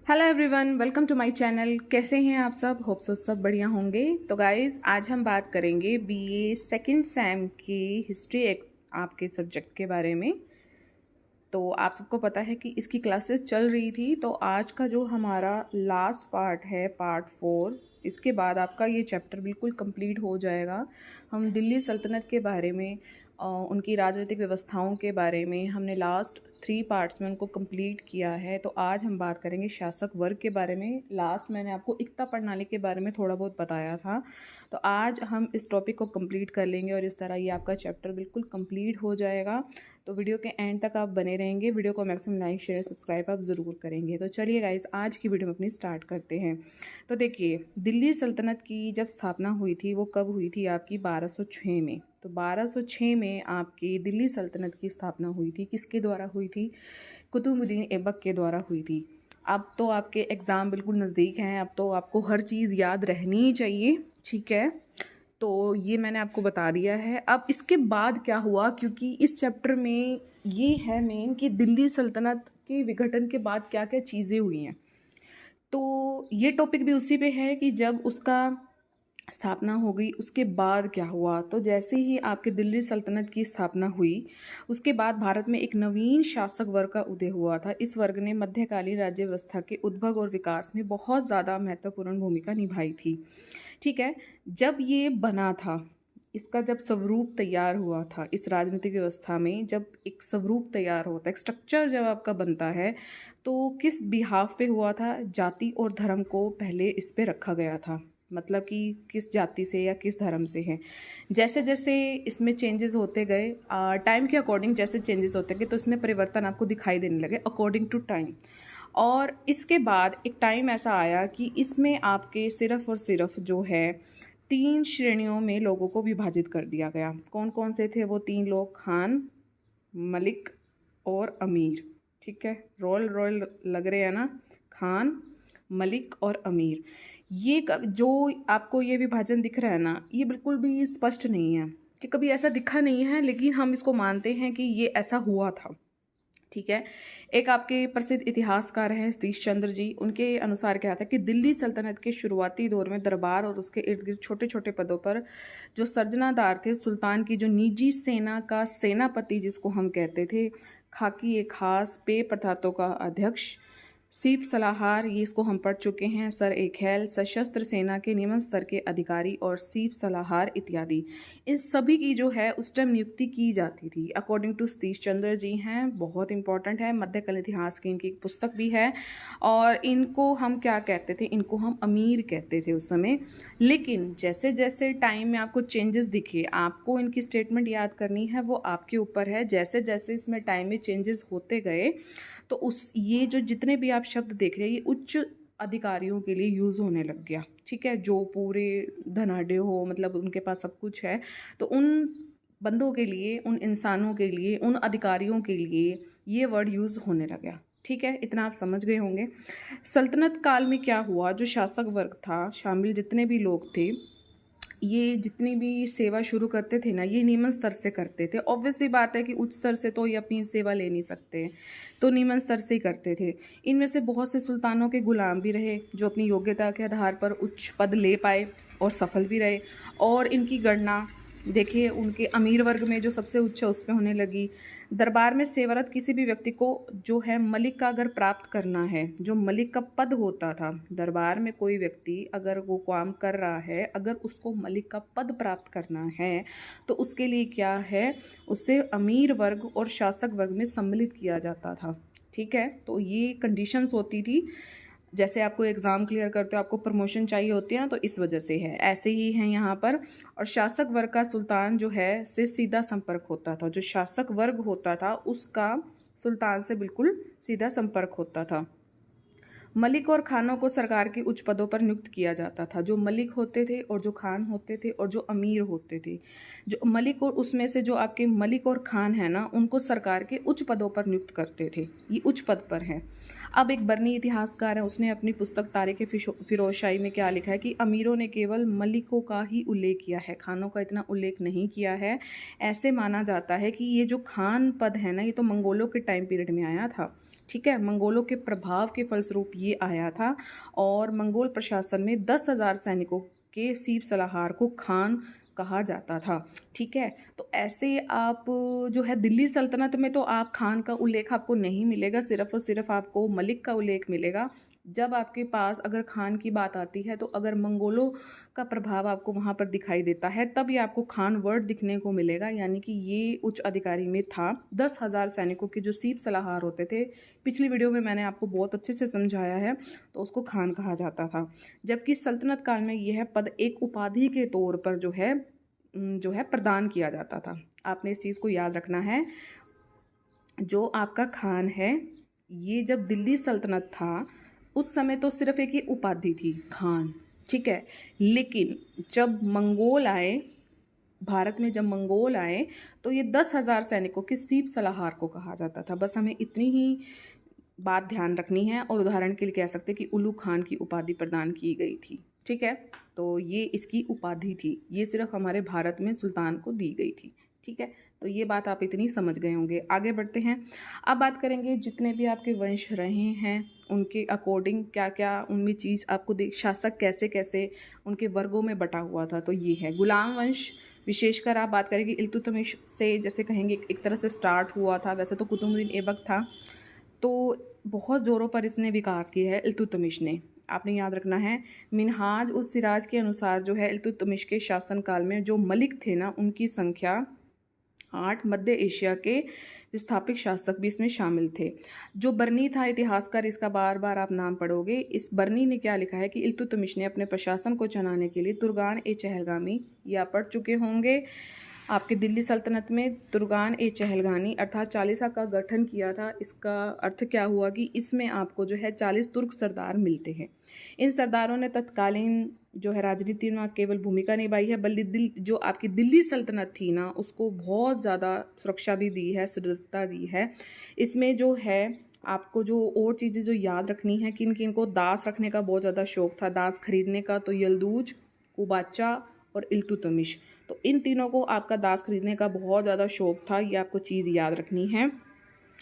Hello everyone, welcome to my channel. कैसे हैं आप सब? होप सो सब बढ़िया होंगे। तो गाइस, आज हम बात करेंगे बीए सेकंड सेम की हिस्ट्री एक आपके सब्जेक्ट के बारे में। तो आप सबको पता है कि इसकी क्लासेस चल रही थी। तो आज का जो हमारा लास्ट पार्ट है, पार्ट 4, इसके बाद आपका ये चैप्टर बिल्कुल कंप्लीट हो जाएगा। हम दिल्ली सल्तनत के बारे में, उनकी राजनीतिक व्यवस्थाओं के बारे में हमने लास्ट 3 पार्ट्स में उनको कंप्लीट किया है। तो आज हम बात करेंगे शासक वर्ग के बारे में। लास्ट मैंने आपको एकता प्रणाली के बारे में थोड़ा बहुत बताया था। तो आज हम इस टॉपिक को कंप्लीट कर लेंगे और इस तरह ये आपका चैप्टर बिल्कुल कंप्लीट हो जाएगा। तो वीडियो के एंड तक आप बने रहेंगे। वीडियो को मैक्सिमम लाइक शेयर सब्सक्राइब आप ज़रूर करेंगे। तो चलिए गाइस, आज की वीडियो में अपनी स्टार्ट करते हैं। तो देखिए, दिल्ली सल्तनत की जब स्थापना हुई थी वो कब हुई थी? आपकी 1206 में। तो 1206 में आपकी दिल्ली सल्तनत की स्थापना हुई थी। किसके द्वारा हुई थी? कुतुबुद्दीन ऐबक के द्वारा हुई थी। अब तो आपके एग्ज़ाम बिल्कुल नज़दीक हैं, अब तो आपको हर चीज़ याद रहनी ही चाहिए, ठीक है। तो ये मैंने आपको बता दिया है। अब इसके बाद क्या हुआ, क्योंकि इस चैप्टर में ये है मेन कि दिल्ली सल्तनत के विघटन के बाद क्या क्या चीज़ें हुई हैं। तो ये टॉपिक भी उसी पे है कि जब उसका स्थापना हो गई उसके बाद क्या हुआ। तो जैसे ही आपके दिल्ली सल्तनत की स्थापना हुई उसके बाद भारत में एक नवीन शासक वर्ग का उदय हुआ था। इस वर्ग ने मध्यकालीन राज्य व्यवस्था के उद्भव और विकास में बहुत ज़्यादा महत्वपूर्ण भूमिका निभाई थी, ठीक है। जब ये बना था, इसका जब स्वरूप तैयार हुआ था, इस राजनीतिक व्यवस्था में जब एक स्वरूप तैयार होता है, एक स्ट्रक्चर जब आपका बनता है, तो किस बिहाफ पे हुआ था? जाति और धर्म को पहले इस पे रखा गया था। मतलब कि किस जाति से या किस धर्म से है। जैसे जैसे इसमें चेंजेस होते गए, टाइम के अकॉर्डिंग जैसे चेंजेस होते गए, तो इसमें परिवर्तन आपको दिखाई देने लगे अकॉर्डिंग टू टाइम। और इसके बाद एक टाइम ऐसा आया कि इसमें आपके सिर्फ और सिर्फ जो है 3 श्रेणियों में लोगों को विभाजित कर दिया गया। कौन कौन से थे वो 3 लोग? खान, मलिक और अमीर, ठीक है। रॉयल रॉयल लग रहे हैं ना? खान, मलिक और अमीर। ये जो आपको ये विभाजन दिख रहा है ना, ये बिल्कुल भी स्पष्ट नहीं है कि कभी ऐसा दिखा नहीं है, लेकिन हम इसको मानते हैं कि ये ऐसा हुआ था, ठीक है। एक आपके प्रसिद्ध इतिहासकार हैं सतीश चंद्र जी, उनके अनुसार क्या था कि दिल्ली सल्तनत के शुरुआती दौर में दरबार और उसके इर्द गिर्द छोटे छोटे पदों पर जो सर्जनादार थे, सुल्तान की जो निजी सेना का सेनापति जिसको हम कहते थे, खाकी ए खास, पे प्रथातों का अध्यक्ष, सीप सलाहकार, ये इसको हम पढ़ चुके हैं, सर ए खैल, सशस्त्र सेना के निम्न स्तर के अधिकारी और सीप सलाहकार इत्यादि, इन सभी की जो है उस टाइम नियुक्ति की जाती थी अकॉर्डिंग टू सतीश चंद्र जी हैं। बहुत इंपॉर्टेंट है, मध्यकालीन इतिहास की इनकी एक पुस्तक भी है। और इनको हम क्या कहते थे? इनको हम अमीर कहते थे उस समय। लेकिन जैसे जैसे टाइम में आपको चेंजेस दिखे, आपको इनकी स्टेटमेंट याद करनी है, वो आपके ऊपर है। जैसे जैसे इसमें टाइम में चेंजेस होते गए, तो उस ये जो जितने भी आप शब्द देख रहे हैं, ये उच्च अधिकारियों के लिए यूज़ होने लग गया, ठीक है। जो पूरे धनाढ़ हो, मतलब उनके पास सब कुछ है, तो उन बंदों के लिए, उन इंसानों के लिए, उन अधिकारियों के लिए ये वर्ड यूज़ होने लगा, ठीक है। इतना आप समझ गए होंगे। सल्तनत काल में क्या हुआ, जो शासक वर्ग था, शामिल जितने भी लोग थे, ये जितनी भी सेवा शुरू करते थे ना, ये निम्न स्तर से करते थे। ऑब्वियस सी बात है कि उच्च स्तर से तो ये अपनी सेवा ले नहीं सकते, तो निम्न स्तर से ही करते थे। इनमें से बहुत से सुल्तानों के गुलाम भी रहे, जो अपनी योग्यता के आधार पर उच्च पद ले पाए और सफल भी रहे। और इनकी गणना देखिए, उनके अमीर वर्ग में जो सबसे उच्च है उसमें होने लगी। दरबार में सेवारत किसी भी व्यक्ति को जो है मलिक का अगर प्राप्त करना है, जो मलिक का पद होता था, दरबार में कोई व्यक्ति अगर वो काम कर रहा है, अगर उसको मलिक का पद प्राप्त करना है, तो उसके लिए क्या है, उससे अमीर वर्ग और शासक वर्ग में सम्मिलित किया जाता था, ठीक है। तो ये कंडीशंस होती थी। जैसे आपको एग्ज़ाम क्लियर करते हो, आपको प्रमोशन चाहिए होती है ना, तो इस वजह से है, ऐसे ही है यहाँ पर। और शासक वर्ग का सुल्तान जो है से सीधा संपर्क होता था। जो शासक वर्ग होता था उसका सुल्तान से बिल्कुल सीधा संपर्क होता था। मलिक और खानों को सरकार के उच्च पदों पर नियुक्त किया जाता था। जो मलिक होते थे और जो खान होते थे और जो अमीर होते थे, जो मलिक और उसमें से जो आपके मलिक और खान है ना, उनको सरकार के उच्च पदों पर नियुक्त करते थे। ये उच्च पद पर हैं। अब एक बर्नी इतिहासकार है, उसने अपनी पुस्तक तारीख फिरोजशाही में क्या लिखा है कि अमीरों ने केवल मलिकों का ही उल्लेख किया है, खानों का इतना उल्लेख नहीं किया है। ऐसे माना जाता है कि ये जो खान पद है ना, ये तो मंगोलों के टाइम पीरियड में आया था। ठीक है, मंगोलों के प्रभाव के फलस्वरूप ये आया था और मंगोल प्रशासन में 10,000 सैनिकों के सीप सलाहार को खान कहा जाता था। ठीक है, तो ऐसे आप जो है दिल्ली सल्तनत में तो आप खान का उल्लेख आपको नहीं मिलेगा, सिर्फ और सिर्फ आपको मलिक का उल्लेख मिलेगा। जब आपके पास अगर खान की बात आती है तो अगर मंगोलों का प्रभाव आपको वहाँ पर दिखाई देता है तब ये आपको खान वर्ड दिखने को मिलेगा, यानी कि ये उच्च अधिकारी में था। 10,000 सैनिकों के जो सीप सलाहार होते थे, पिछली वीडियो में मैंने आपको बहुत अच्छे से समझाया है, तो उसको खान कहा जाता था। जबकि सल्तनत काल में यह पद एक उपाधि के तौर पर जो है प्रदान किया जाता था। आपने इस चीज़ को याद रखना है। जो आपका खान है, ये जब दिल्ली सल्तनत था उस समय तो सिर्फ एक ही उपाधि थी, खान। ठीक है, लेकिन जब मंगोल आए भारत में, जब मंगोल आए तो ये 10,000 सैनिकों के सीप सलाहार को कहा जाता था। बस हमें इतनी ही बात ध्यान रखनी है और उदाहरण के लिए कह सकते हैं कि उल्लू खान की उपाधि प्रदान की गई थी। ठीक है, तो ये इसकी उपाधि थी, ये सिर्फ हमारे भारत में सुल्तान को दी गई थी। ठीक है, तो ये बात आप इतनी समझ गए होंगे। आगे बढ़ते हैं। अब बात करेंगे जितने भी आपके वंश रहे हैं उनके अकॉर्डिंग क्या क्या उनमें चीज़ आपको शासक कैसे कैसे उनके वर्गों में बटा हुआ था। तो ये है गुलाम वंश। विशेषकर आप बात करेंगे इल्तुतमिश से, जैसे कहेंगे एक तरह से स्टार्ट हुआ था, वैसे तो कुतुबुद्दीन ऐबक था, तो बहुत ज़ोरों पर इसने विकास किया है इल्तुतमिश ने। आपने याद रखना है, मिनहाज उस सिराज के अनुसार जो है इल्तुतमिश के शासनकाल में जो मलिक थे ना, उनकी संख्या 8, मध्य एशिया के विस्थापित शासक भी इसमें शामिल थे। जो बर्नी था इतिहासकार, इसका बार बार आप नाम पढ़ोगे, इस बर्नी ने क्या लिखा है कि इल्तुतमिश ने अपने प्रशासन को चलाने के लिए तुर्गान ए चहलगामी, या पढ़ चुके होंगे आपके दिल्ली सल्तनत में, तुर्गान ए चहलगानी अर्थात 40 का गठन किया था। इसका अर्थ क्या हुआ कि इसमें आपको जो है 40 तुर्क सरदार मिलते हैं। इन सरदारों ने तत्कालीन जो है राजनीति में केवल भूमिका निभाई है, बल्कि जो आपकी दिल्ली सल्तनत थी ना, उसको बहुत ज़्यादा सुरक्षा भी दी है, सुदृढ़ता दी है। इसमें जो है आपको जो और चीज़ें जो याद रखनी है, किन किन को दास रखने का बहुत ज़्यादा शौक था, दास खरीदने का, तो यल्दूज, कुबाचा और इल्तुतमिश, तो इन तीनों को आपका दास खरीदने का बहुत ज़्यादा शौक था। ये आपको चीज़ याद रखनी है।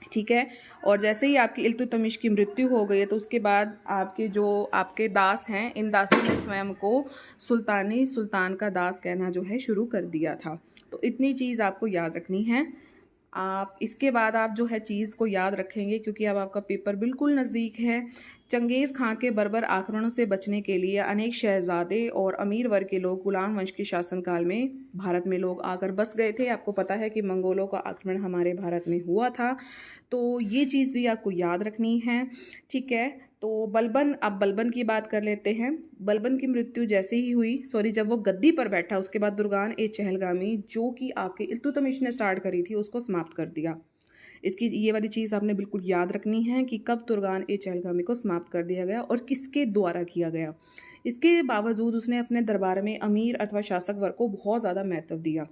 ठीक है, और जैसे ही आपकी इल्तुतमिश की मृत्यु हो गई है तो उसके बाद आपके जो आपके दास हैं, इन दासों ने स्वयं को सुल्तान का दास कहना जो है शुरू कर दिया था। तो इतनी चीज़ आपको याद रखनी है। आप इसके बाद आप जो है चीज़ को याद रखेंगे क्योंकि अब आपका पेपर बिल्कुल नज़दीक है। चंगेज़ खां के बर्बर आक्रमणों से बचने के लिए अनेक शहजादे और अमीर वर्ग के लोग गुलाम वंश के शासनकाल में भारत में लोग आकर बस गए थे। आपको पता है कि मंगोलों का आक्रमण हमारे भारत में हुआ था, तो ये चीज़ भी आपको याद रखनी है। ठीक है, तो बलबन, अब बलबन की बात कर लेते हैं। बलबन की मृत्यु जैसे ही हुई, जब वो गद्दी पर बैठा, उसके बाद तुर्गान ए चहलगामी जो कि आपके इल्तुतमिश ने स्टार्ट करी थी उसको समाप्त कर दिया। इसकी ये वाली चीज़ आपने बिल्कुल याद रखनी है कि कब तुर्गान ए चहलगामी को समाप्त कर दिया गया और किसके द्वारा किया गया। इसके बावजूद उसने अपने दरबार में अमीर अथवा शासक वर्ग को बहुत ज़्यादा महत्व दिया।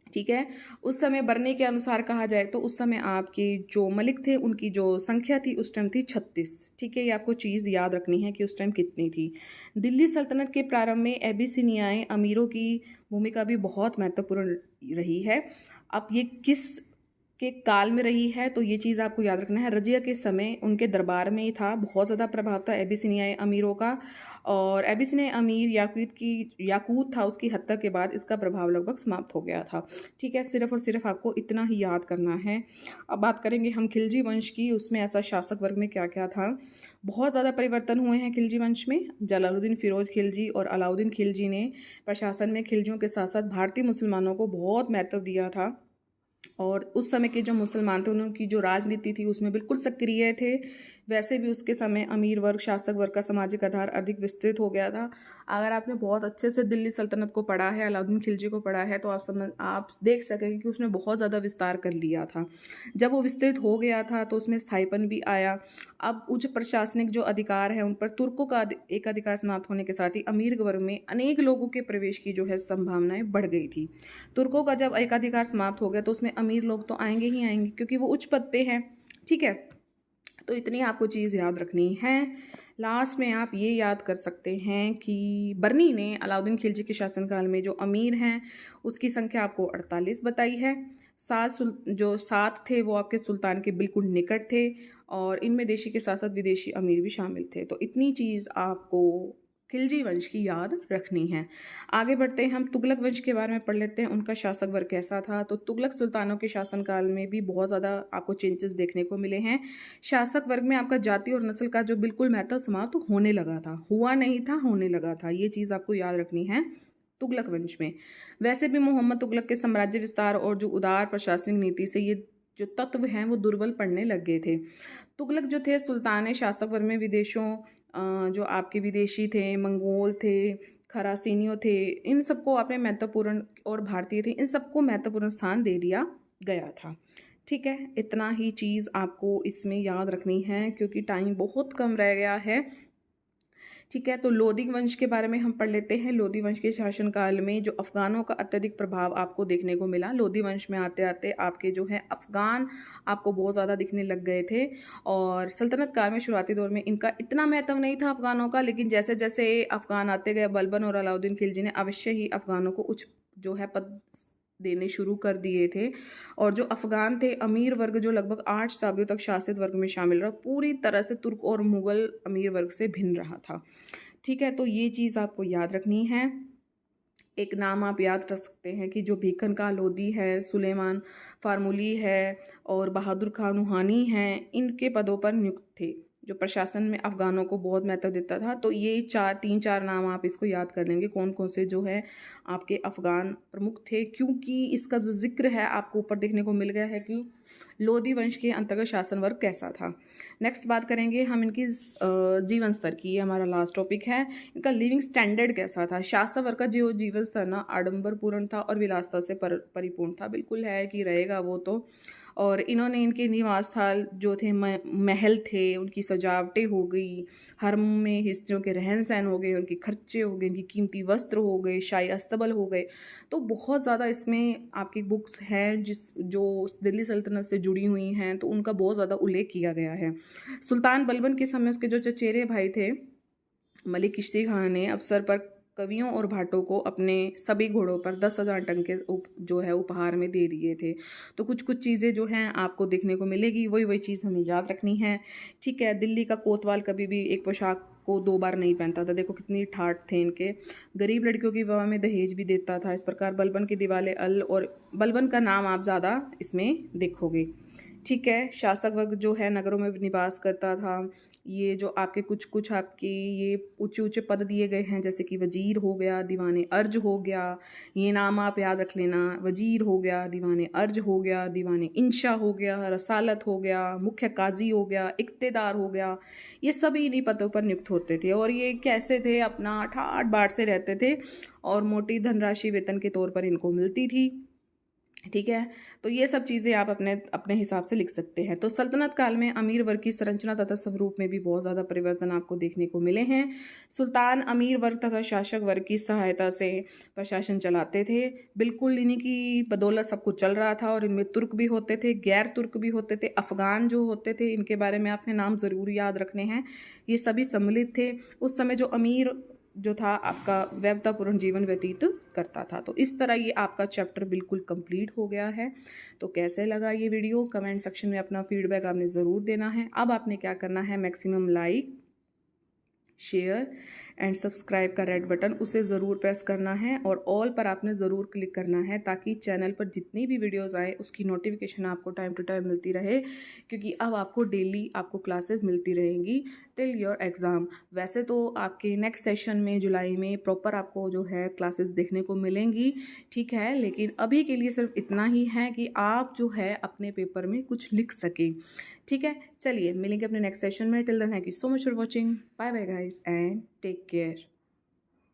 ठीक है, उस समय बरने के अनुसार कहा जाए तो उस समय आपके जो मलिक थे उनकी जो संख्या थी उस टाइम थी 36। ठीक है, ये आपको चीज़ याद रखनी है कि उस टाइम कितनी थी। दिल्ली सल्तनत के प्रारंभ में एबिसिनियाई अमीरों की भूमिका भी बहुत महत्वपूर्ण रही है। अब ये किस के काल में रही है तो ये चीज़ आपको याद रखना है। रजिया के समय उनके दरबार में ही था, बहुत ज़्यादा प्रभाव था एबिसिनियाई अमीरों का, और एबिसिनियाई अमीर याकूत था, उसकी हत्या के बाद इसका प्रभाव लगभग समाप्त हो गया था। ठीक है, सिर्फ और सिर्फ आपको इतना ही याद करना है। अब बात करेंगे हम खिलजी वंश की, उसमें ऐसा शासक वर्ग में क्या क्या था। बहुत ज़्यादा परिवर्तन हुए हैं खिलजी वंश में। जलालुद्दीन फिरोज खिलजी और अलाउद्दीन खिलजी ने प्रशासन में खिलजियों के साथ साथ भारतीय मुसलमानों को बहुत महत्व दिया था, और उस समय के जो मुसलमान थे उनकी जो राजनीति थी उसमें बिल्कुल सक्रिय थे। वैसे भी उसके समय अमीर वर्ग, शासक वर्ग का सामाजिक आधार अधिक विस्तृत हो गया था। अगर आपने बहुत अच्छे से दिल्ली सल्तनत को पढ़ा है, अलाउद्दीन खिलजी को पढ़ा है, तो आप देख सकेंगे कि उसने बहुत ज़्यादा विस्तार कर लिया था। जब वो विस्तृत हो गया था तो उसमें स्थायीपन भी आया। अब उच्च प्रशासनिक जो अधिकार है उन पर तुर्कों का एक अधिकार समाप्त होने के साथ ही अमीर वर्ग में अनेक लोगों के प्रवेश की जो है संभावनाएं बढ़ गई थी। तुर्कों का जब एक अधिकार समाप्त हो गया तो उसमें अमीर लोग तो आएंगे ही आएंगे क्योंकि वो उच्च पद पे हैं। ठीक है, तो इतनी आपको चीज़ याद रखनी है। लास्ट में आप ये याद कर सकते हैं कि बर्नी ने अलाउद्दीन खिलजी के शासनकाल में जो अमीर हैं उसकी संख्या आपको 48 बताई है। जो 7 थे वो आपके सुल्तान के बिल्कुल निकट थे, और इनमें देशी के साथ साथ विदेशी अमीर भी शामिल थे। तो इतनी चीज़ आपको खिलजी वंश की याद रखनी है। आगे बढ़ते हैं, हम तुगलक वंश के बारे में पढ़ लेते हैं, उनका शासक वर्ग कैसा था। तो तुगलक सुल्तानों के शासनकाल में भी बहुत ज़्यादा आपको चेंजेस देखने को मिले हैं। शासक वर्ग में आपका जाति और नस्ल का जो बिल्कुल महत्व समाप्त तो होने लगा था, हुआ नहीं था, होने लगा था। ये चीज़ आपको याद रखनी है तुगलक वंश में। वैसे भी मोहम्मद तुगलक के साम्राज्य विस्तार और जो उदार प्रशासनिक नीति से ये जो तत्व हैं वो दुर्बल पड़ने लग गए थे। तुगलक जो थे सुल्तान शासक वर्ग में विदेशों जो आपके विदेशी थे, मंगोल थे, खरासीनियों थे, इन सबको आपने महत्वपूर्ण, और भारतीय थे, इन सबको महत्वपूर्ण स्थान दे दिया गया था। ठीक है, इतना ही चीज़ आपको इसमें याद रखनी है क्योंकि टाइम बहुत कम रह गया है। ठीक है, तो लोदी वंश के बारे में हम पढ़ लेते हैं। लोदी वंश के शासनकाल में जो अफगानों का अत्यधिक प्रभाव आपको देखने को मिला। लोदी वंश में आते आते आपके जो है अफगान आपको बहुत ज़्यादा दिखने लग गए थे, और सल्तनत काल में शुरुआती दौर में इनका इतना महत्व नहीं था अफगानों का, लेकिन जैसे जैसे अफगान आते गए बलबन और अलाउद्दीन खिलजी ने अवश्य ही अफगानों को उच्च जो है पद देने शुरू कर दिए थे। और जो अफगान थे अमीर वर्ग जो लगभग 8 सदियों तक शासित वर्ग में शामिल रहा, पूरी तरह से तुर्क और मुगल अमीर वर्ग से भिन्न रहा था। ठीक है, तो ये चीज़ आपको याद रखनी है। एक नाम आप याद रख सकते हैं कि जो भीखन का लोदी है, सुलेमान फार्मूली है और बहादुर खान रूहानी हैं, इनके पदों पर नियुक्त थे, जो प्रशासन में अफगानों को बहुत महत्व देता था। तो ये 3-4 नाम आप इसको याद कर लेंगे, कौन कौन से जो है आपके अफगान प्रमुख थे, क्योंकि इसका जो जिक्र है आपको ऊपर देखने को मिल गया है कि लोदी वंश के अंतर्गत शासन वर्ग कैसा था। नेक्स्ट बात करेंगे हम इनकी जीवन स्तर की, ये हमारा लास्ट टॉपिक है। इनका लिविंग स्टैंडर्ड कैसा था। शासक वर्ग का जो जीवन स्तर ना आडंबरपूर्ण था और विलासता से परिपूर्ण था, बिल्कुल है कि रहेगा वो तो। और इन्होंने इनके निवास स्थल जो थे महल थे, उनकी सजावटें हो गई, हरम में हिस्ट्रियों के रहन सहन हो गए, उनके खर्चे हो गए, उनकी कीमती वस्त्र हो गए, शाही अस्तबल हो गए। तो बहुत ज़्यादा इसमें आपकी बुक्स हैं जो दिल्ली सल्तनत से जुड़ी हुई हैं, तो उनका बहुत ज़्यादा उल्लेख किया गया है। सुल्तान बलबन के समय उसके जो चचेरे भाई थे मलिक चिश्ती खान ने अवसर पर कवियों और भाटों को अपने सभी घोड़ों पर 10,000 टन के जो है उपहार में दे दिए थे। तो कुछ कुछ चीज़ें जो हैं आपको देखने को मिलेगी, वही वही चीज़ हमें याद रखनी है। ठीक है, दिल्ली का कोतवाल कभी भी एक पोशाक को 2 बार नहीं पहनता था। देखो कितनी ठाठ थे इनके। गरीब लड़कियों की विवाह में दहेज भी देता था। इस प्रकार बलबन की दीवारें और बलबन का नाम आप ज़्यादा इसमें देखोगे। ठीक है, शासक वर्ग जो है नगरों में निवास करता था। ये जो आपके कुछ कुछ आपके ये ऊंचे ऊंचे पद दिए गए हैं, जैसे कि वजीर हो गया, दीवाने अर्ज हो गया, ये नाम आप याद रख लेना। वजीर हो गया, दीवाने अर्ज हो गया, दीवाने इंशा हो गया, रसालत हो गया, मुख्य काजी हो गया, इक्तेदार हो गया, ये सभी इन्हीं पदों पर नियुक्त होते थे। और ये कैसे थे, अपना ठाट बाट से रहते थे और मोटी धनराशि वेतन के तौर पर इनको मिलती थी। ठीक है, तो ये सब चीज़ें आप अपने अपने हिसाब से लिख सकते हैं। तो सल्तनत काल में अमीर वर्ग की संरचना तथा स्वरूप में भी बहुत ज़्यादा परिवर्तन आपको देखने को मिले हैं। सुल्तान अमीर वर्ग तथा शासक वर्ग की सहायता से प्रशासन चलाते थे। बिल्कुल इन्हीं की बदौलत सब कुछ चल रहा था, और इनमें तुर्क भी होते थे, गैर तुर्क भी होते थे, अफगान जो होते थे, इनके बारे में आपने नाम ज़रूर याद रखने हैं। ये सभी सम्मिलित थे। उस समय जो अमीर जो था आपका वैभवतापूर्ण जीवन व्यतीत करता था। तो इस तरह ये आपका चैप्टर बिल्कुल कंप्लीट हो गया है। तो कैसे लगा ये वीडियो, कमेंट सेक्शन में अपना फीडबैक आपने ज़रूर देना है। अब आपने क्या करना है, maximum like, share and subscribe का रेड बटन उसे ज़रूर प्रेस करना है, और ऑल पर आपने ज़रूर क्लिक करना है, ताकि चैनल पर जितनी भी वीडियोस आए उसकी नोटिफिकेशन आपको टाइम टू टाइम मिलती रहे। क्योंकि अब आपको डेली आपको क्लासेस मिलती रहेंगी टिल योर एग्ज़ाम। वैसे तो आपके नेक्स्ट सेशन में जुलाई में प्रॉपर आपको जो है क्लासेस देखने को मिलेंगी, ठीक है, लेकिन अभी के लिए सिर्फ इतना ही है कि आप जो है अपने पेपर में कुछ लिख सकें। ठीक है, चलिए मिलेंगे अपने नेक्स्ट सेशन में। Till then thank you so much for watching. Bye bye guys and take care.